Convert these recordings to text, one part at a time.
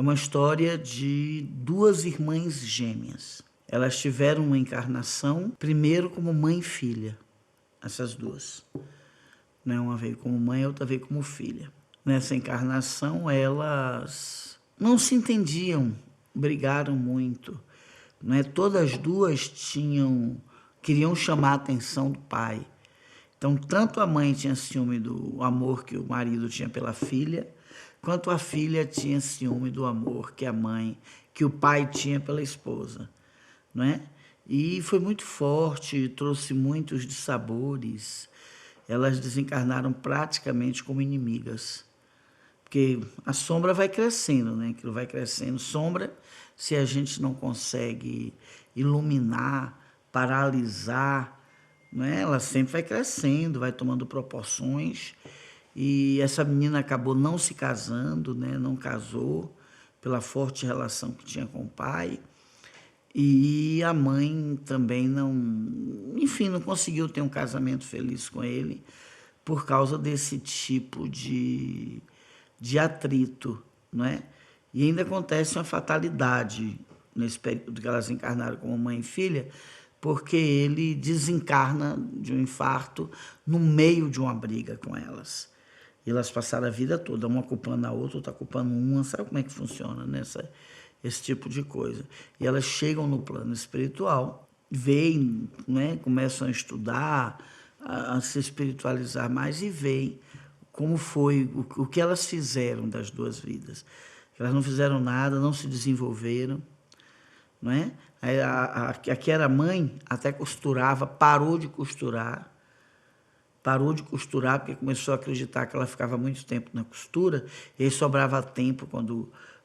É uma história de duas irmãs gêmeas. Elas tiveram uma encarnação, primeiro como mãe e filha, essas duas. Né? Uma veio como mãe, a outra veio como filha. Nessa encarnação, elas não se entendiam, brigaram muito. Né? Todas as duas queriam chamar a atenção do pai. Então, tanto a mãe tinha ciúme do amor que o marido tinha pela filha, quanto a filha tinha ciúme do amor que o pai tinha pela esposa, não é? E foi muito forte, trouxe muitos dissabores. Elas desencarnaram praticamente como inimigas, porque a sombra vai crescendo, né? Aquilo vai crescendo. Sombra, se a gente não consegue iluminar, paralisar, né? Ela sempre vai crescendo, vai tomando proporções. E essa menina acabou não se casando, né? Não casou, pela forte relação que tinha com o pai. E a mãe também enfim, não conseguiu ter um casamento feliz com ele por causa desse tipo de atrito, não é? E ainda acontece uma fatalidade nesse período que elas encarnaram como mãe e filha, porque ele desencarna de um infarto no meio de uma briga com elas. E elas passaram a vida toda, uma culpando a outra, outra culpando uma. Sabe como é que funciona esse tipo de coisa? E elas chegam no plano espiritual, veem, né, começam a estudar, a se espiritualizar mais e veem como foi, o que elas fizeram das duas vidas. Elas não fizeram nada, não se desenvolveram, não é? Aqui era mãe, até costurava, parou de costurar porque começou a acreditar que ela ficava muito tempo na costura, e aí sobrava tempo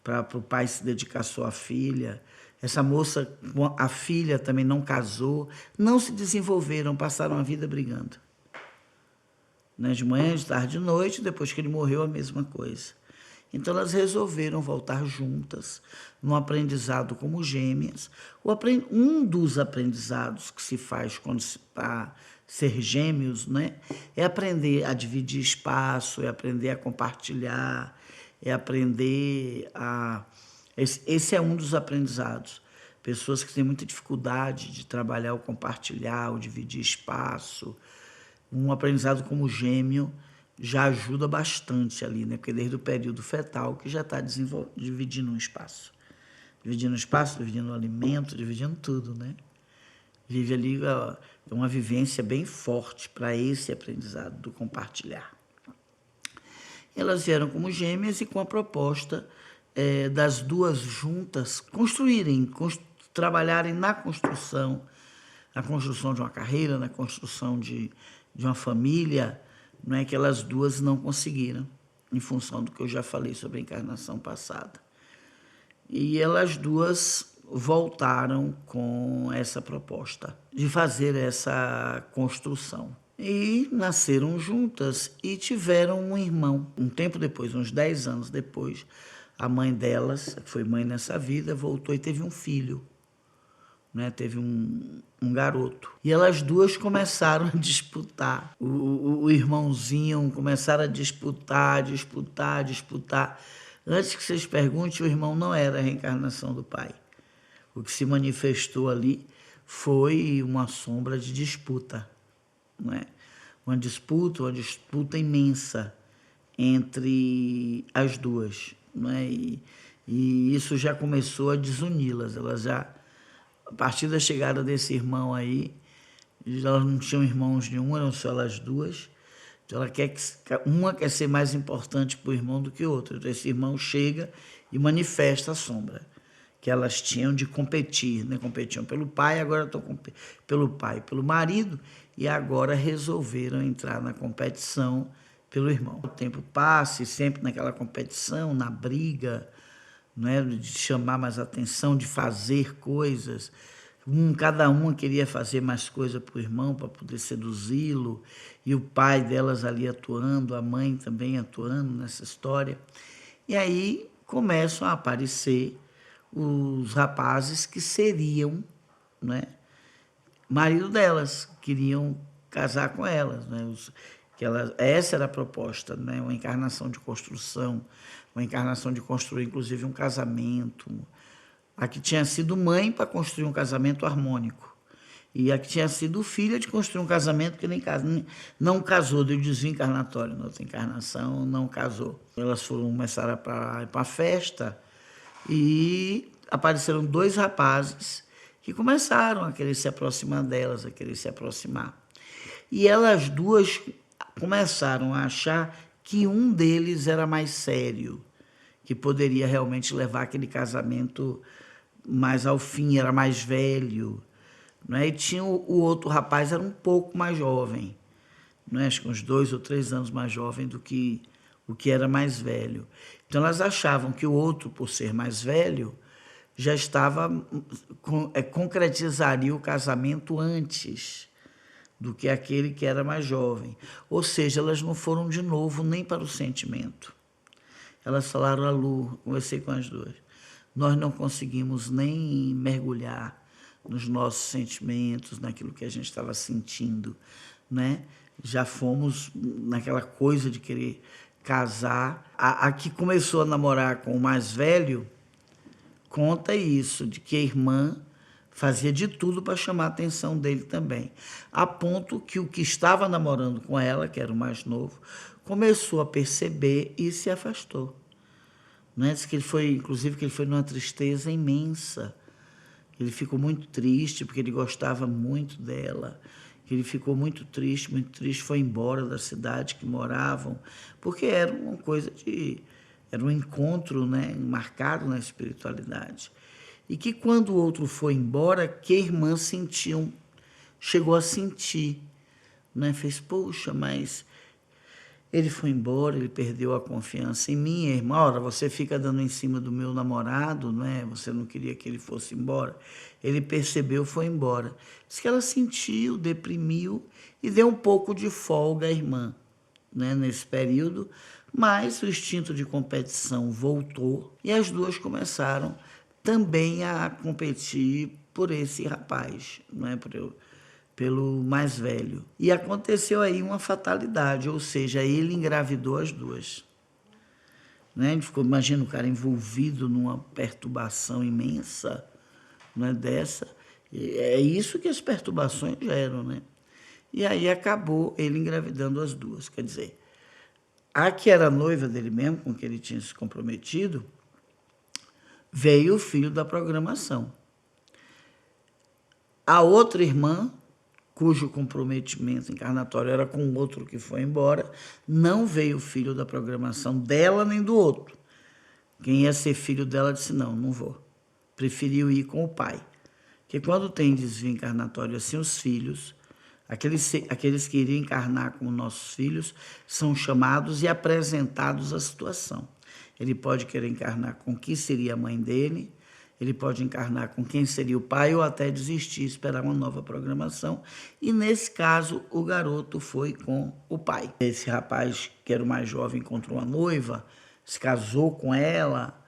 para o pai se dedicar só à filha. Essa moça, a filha também não casou, não se desenvolveram, passaram a vida brigando. Né? De manhã, de tarde, de noite, depois que ele morreu, a mesma coisa. Então elas resolveram voltar juntas, num aprendizado como gêmeas. Um dos aprendizados que se faz quando se está ser gêmeos, né? É aprender a dividir espaço, é aprender a compartilhar, é aprender a... Esse é um dos aprendizados. Pessoas que têm muita dificuldade de trabalhar o compartilhar, o dividir espaço. Um aprendizado como gêmeo já ajuda bastante ali, né? Porque desde o período fetal que já está dividindo um espaço. Dividindo espaço, dividindo alimento, dividindo tudo, né? Vive ali uma vivência bem forte para esse aprendizado do compartilhar. Elas vieram como gêmeas e com a proposta das duas juntas construírem, trabalharem na construção de uma carreira, na construção de uma família, não é que elas duas não conseguiram, em função do que eu já falei sobre a encarnação passada. E elas duas voltaram com essa proposta de fazer essa construção. E nasceram juntas e tiveram um irmão. Um tempo depois, uns 10 anos depois, a mãe delas, que foi mãe nessa vida, voltou e teve um filho. Né? Teve um garoto. E elas duas começaram a disputar. O irmãozinho começaram a disputar. Antes que vocês perguntem, o irmão não era a reencarnação do pai. O que se manifestou ali foi uma sombra de disputa. Não é? Uma disputa imensa entre as duas. Não é? E isso já começou a desuni-las. Elas já... A partir da chegada desse irmão aí, elas não tinham irmãos nenhum, eram só elas duas. Então uma quer ser mais importante para o irmão do que o outro. Então esse irmão chega e manifesta a sombra que elas tinham de competir, né? Competiam pelo pai, agora estão pelo pai, pelo marido, e agora resolveram entrar na competição pelo irmão. O tempo passa e sempre naquela competição, na briga, não é? De chamar mais atenção, de fazer coisas. Cada uma queria fazer mais coisa para o irmão, para poder seduzi-lo, e o pai delas ali atuando, a mãe também atuando nessa história. E aí começam a aparecer os rapazes que seriam, né, marido delas, queriam casar com elas, né? Essa era a proposta, né? Uma encarnação de construção, uma encarnação de construir, inclusive, um casamento. A que tinha sido mãe para construir um casamento harmônico. E a que tinha sido filha de construir um casamento que não casou, deu desvio encarnatório. Na outra encarnação, não casou. Elas começaram para a festa e apareceram dois rapazes que começaram a querer se aproximar delas, a querer se aproximar. E elas duas começaram a achar que um deles era mais sério, que poderia realmente levar aquele casamento mais ao fim, era mais velho, não é? E tinha o outro rapaz, era um pouco mais jovem, não é? Acho que uns 2 ou 3 anos mais jovem do que o que era mais velho. Então elas achavam que o outro, por ser mais velho, já concretizaria o casamento antes do que aquele que era mais jovem. Ou seja, elas não foram de novo nem para o sentimento. Elas falaram, Lu, conversei com as duas, nós não conseguimos nem mergulhar nos nossos sentimentos, naquilo que a gente estava sentindo, né? Já fomos naquela coisa de querer casar. A que começou a namorar com o mais velho conta isso, de que a irmã fazia de tudo para chamar a atenção dele também, a ponto que o que estava namorando com ela, que era o mais novo, começou a perceber e se afastou. Não é? Diz que ele foi, inclusive, que ele foi numa tristeza imensa. Ele ficou muito triste, porque ele gostava muito dela. Ele ficou muito triste, foi embora da cidade que moravam, porque era uma coisa de... Era um encontro, né, marcado na espiritualidade. E que quando o outro foi embora, que a irmã chegou a sentir, né? Fez, poxa, mas ele foi embora, ele perdeu a confiança em mim. A irmã, ora, você fica dando em cima do meu namorado, né? Você não queria que ele fosse embora. Ele percebeu, foi embora. Diz que ela sentiu, deprimiu e deu um pouco de folga à irmã, né, nesse período, mas o instinto de competição voltou e as duas começaram também a competir por esse rapaz, não é? Pelo mais velho. E aconteceu aí uma fatalidade, ou seja, ele engravidou as duas. Né? Ele ficou, imagina o cara envolvido numa perturbação imensa, não é, dessa. E é isso que as perturbações geram, né? E aí acabou ele engravidando as duas. Quer dizer, a que era noiva dele mesmo, com que ele tinha se comprometido, veio o filho da programação. A outra irmã, cujo comprometimento encarnatório era com o outro que foi embora, não veio o filho da programação dela nem do outro. Quem ia ser filho dela disse, não vou. Preferiu ir com o pai. Porque quando tem desvio encarnatório assim, os filhos, aqueles que iriam encarnar como nossos filhos, são chamados e apresentados à situação. Ele pode querer encarnar com quem seria a mãe dele, ele pode encarnar com quem seria o pai ou até desistir, esperar uma nova programação. E, nesse caso, o garoto foi com o pai. Esse rapaz, que era o mais jovem, encontrou uma noiva, se casou com ela,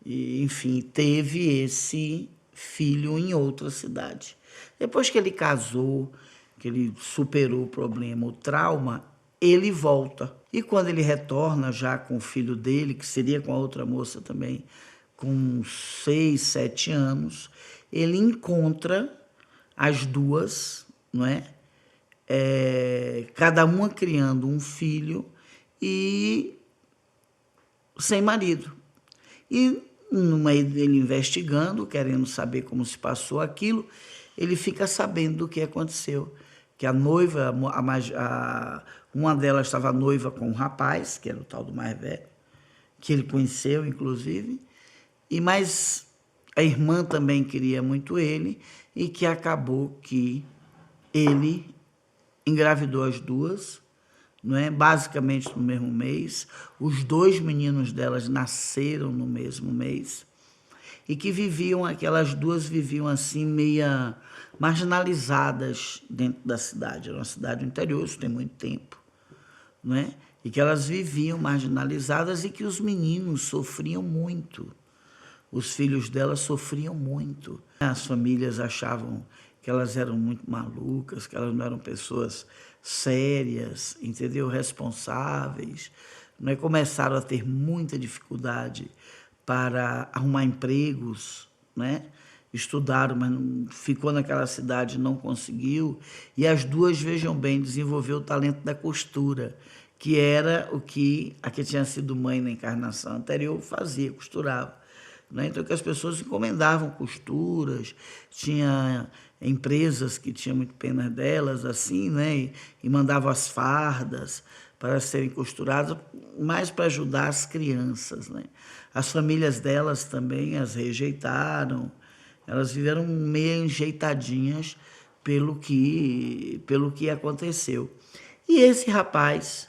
e, enfim, teve esse filho em outra cidade. Depois que ele casou, que ele superou o problema, o trauma, ele volta. E quando ele retorna já com o filho dele, que seria com a outra moça também, com 6, 7 anos, ele encontra as duas, não é? Cada uma criando um filho e sem marido. E no meio dele investigando, querendo saber como se passou aquilo, ele fica sabendo do que aconteceu. Que a noiva, uma delas estava noiva com um rapaz, que era o tal do mais velho, que ele conheceu, inclusive, mas a irmã também queria muito ele, e que acabou que ele engravidou as duas, não é? Basicamente no mesmo mês. Os 2 meninos delas nasceram no mesmo mês, e que aquelas duas viviam assim, meia marginalizadas dentro da cidade. Era uma cidade do interior, isso tem muito tempo, não é? E que elas viviam marginalizadas e que os meninos sofriam muito. Os filhos delas sofriam muito. As famílias achavam que elas eram muito malucas, que elas não eram pessoas sérias, entendeu? Responsáveis, não é? Começaram a ter muita dificuldade para arrumar empregos, né? Estudaram, mas não, ficou naquela cidade, não conseguiu. E as duas, vejam bem, desenvolveu o talento da costura, que era o que a que tinha sido mãe na encarnação anterior fazia, costurava. Né? Então, que as pessoas encomendavam costuras, tinha empresas que tinham muito pena delas, assim, né? E mandavam as fardas para serem costuradas, mais para ajudar as crianças, né? As famílias delas também as rejeitaram, elas viveram meio enjeitadinhas pelo que aconteceu. E esse rapaz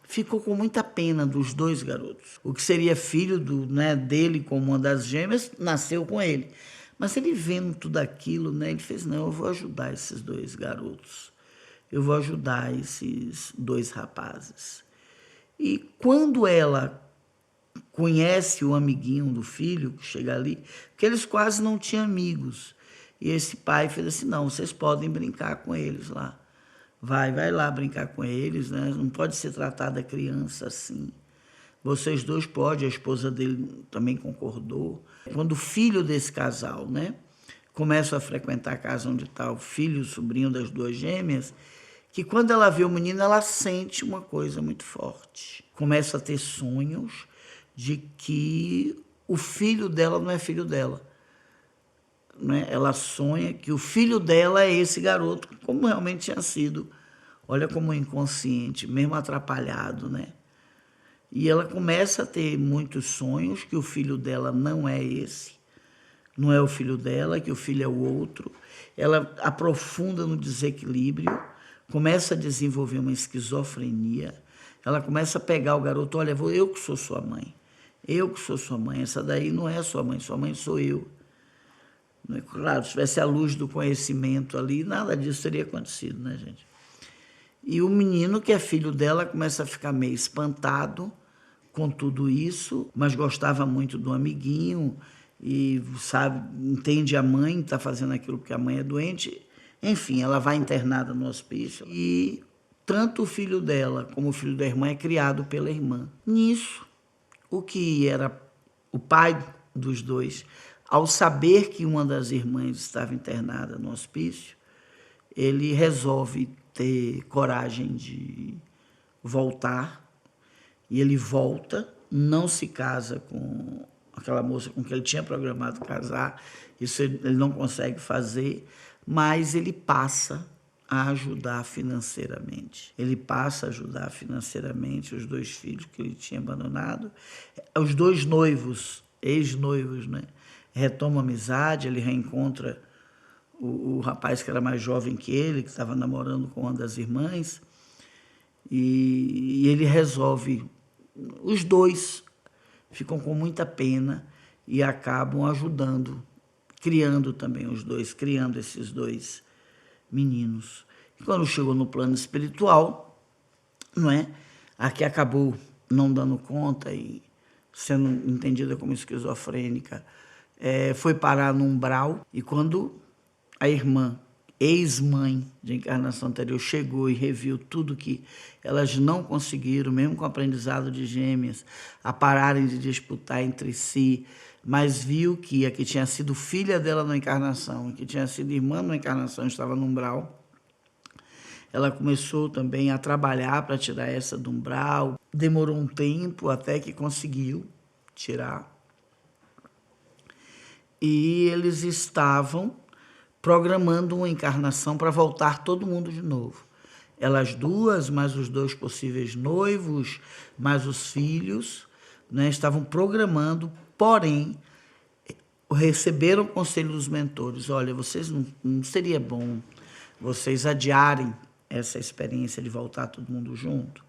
ficou com muita pena dos dois garotos. O que seria filho dele como uma das gêmeas, nasceu com ele. Mas ele vendo tudo aquilo, né, ele fez, não, eu vou ajudar esses dois garotos. Eu vou ajudar esses dois rapazes. E quando ela conhece o amiguinho do filho que chega ali, porque eles quase não tinham amigos. E esse pai fez assim, não, vocês podem brincar com eles lá. Vai lá brincar com eles, né? Não pode ser tratada a criança assim. Vocês dois podem, a esposa dele também concordou. Quando o filho desse casal, né, começa a frequentar a casa onde está o filho, o sobrinho das duas gêmeas, que quando ela vê o menino, ela sente uma coisa muito forte. Começa a ter sonhos de que o filho dela não é filho dela. Né? Ela sonha que o filho dela é esse garoto, como realmente tinha sido. Olha como é inconsciente, mesmo atrapalhado, né? E ela começa a ter muitos sonhos que o filho dela não é esse, não é o filho dela, que o filho é o outro. Ela aprofunda no desequilíbrio, começa a desenvolver uma esquizofrenia. Ela começa a pegar o garoto, olha, eu que sou sua mãe. Eu que sou sua mãe, essa daí não é sua mãe sou eu. Claro, se tivesse a luz do conhecimento ali, nada disso teria acontecido, né, gente? E o menino, que é filho dela, começa a ficar meio espantado com tudo isso, mas gostava muito do amiguinho e, sabe, entende a mãe, está fazendo aquilo porque a mãe é doente. Enfim, ela vai internada no hospício e tanto o filho dela como o filho da irmã é criado pela irmã. Nisso, o que era o pai dos dois, ao saber que uma das irmãs estava internada no hospício, ele resolve ter coragem de voltar, e ele volta, não se casa com aquela moça com que ele tinha programado casar, isso ele não consegue fazer, mas ele passa a ajudar financeiramente. Ele passa a ajudar financeiramente os dois filhos que ele tinha abandonado. Os dois noivos, ex-noivos, né? Retomam a amizade, ele reencontra o rapaz que era mais jovem que ele, que estava namorando com uma das irmãs, e ele resolve, os dois ficam com muita pena e acabam ajudando, criando também os dois, criando esses dois meninos. E quando chegou no plano espiritual, não é? A que acabou não dando conta e sendo entendida como esquizofrênica, foi parar no umbral, e quando a irmã, ex-mãe de encarnação anterior, chegou e reviu tudo que elas não conseguiram, mesmo com o aprendizado de gêmeas, a pararem de disputar entre si, mas viu que a que tinha sido filha dela na encarnação, a que tinha sido irmã na encarnação, estava no umbral. Ela começou também a trabalhar para tirar essa do umbral. Demorou um tempo até que conseguiu tirar. E eles estavam programando uma encarnação para voltar todo mundo de novo. Elas duas, mais os dois possíveis noivos, mais os filhos, né, estavam programando, porém, receberam o conselho dos mentores. Olha, vocês não seria bom vocês adiarem essa experiência de voltar todo mundo junto,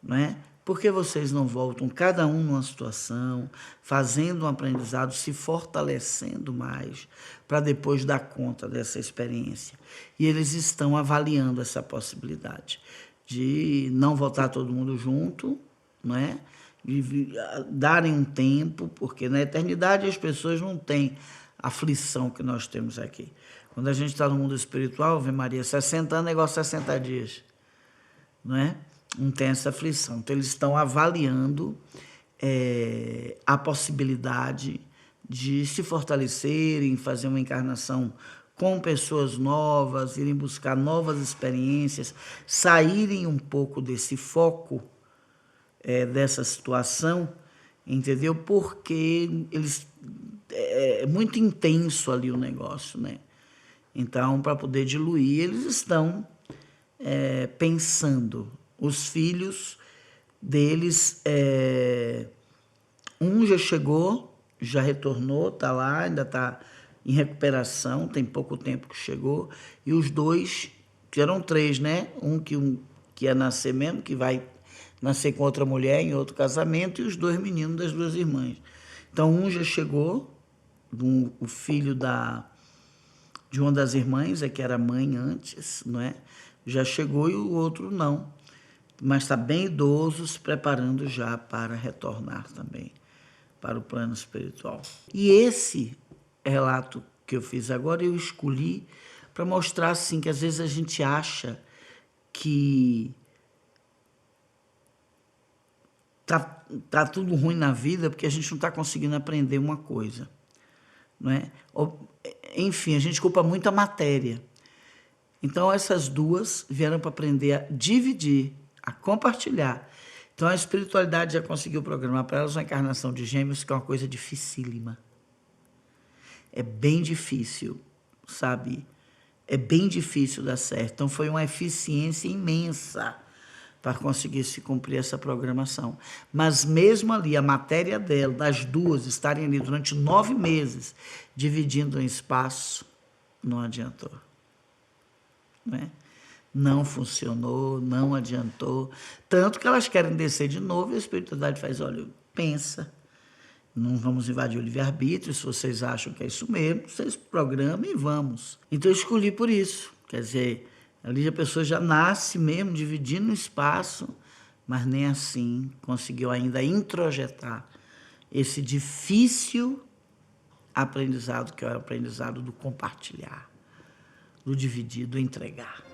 não é? Por que vocês não voltam, cada um numa situação, fazendo um aprendizado, se fortalecendo mais, para depois dar conta dessa experiência? E eles estão avaliando essa possibilidade de não voltar todo mundo junto, não é? De darem um tempo, porque na eternidade as pessoas não têm a aflição que nós temos aqui. Quando a gente está no mundo espiritual, Ave Maria, 60 anos é igual a 60 dias, não é? Não tem essa aflição. Então, eles estão avaliando a possibilidade de se fortalecerem, fazer uma encarnação com pessoas novas, irem buscar novas experiências, saírem um pouco desse foco, dessa situação, entendeu? Porque eles é muito intenso ali o negócio, né? Então, para poder diluir, eles estão pensando. Os filhos deles, um já chegou, já retornou, está lá, ainda está em recuperação, tem pouco tempo que chegou, e os dois, que eram três, né? Um que ia nascer mesmo, que vai nascer com outra mulher em outro casamento, e os dois meninos das duas irmãs. Então, um já chegou, o filho de uma das irmãs, que era mãe antes, não é? Já chegou, e o outro não. Mas está bem idoso, se preparando já para retornar também para o plano espiritual. E esse relato que eu fiz agora, eu escolhi para mostrar assim, que às vezes a gente acha que tá tudo ruim na vida porque a gente não está conseguindo aprender uma coisa, não é? Enfim, a gente culpa muito a matéria. Então, essas duas vieram para aprender a dividir, a compartilhar. Então, a espiritualidade já conseguiu programar para elas uma encarnação de gêmeos, que é uma coisa dificílima. É bem difícil, sabe? É bem difícil dar certo. Então, foi uma eficiência imensa para conseguir se cumprir essa programação. Mas mesmo ali, a matéria dela, das duas, estarem ali durante 9 meses, dividindo um espaço, não adiantou. Né? Não funcionou, não adiantou. Tanto que elas querem descer de novo e a espiritualidade faz, olha, pensa, não vamos invadir o livre-arbítrio, se vocês acham que é isso mesmo, vocês programem e vamos. Então eu escolhi por isso. Quer dizer, ali a pessoa já nasce mesmo dividindo o espaço, mas nem assim conseguiu ainda introjetar esse difícil aprendizado, que é o aprendizado do compartilhar, do dividir, do entregar.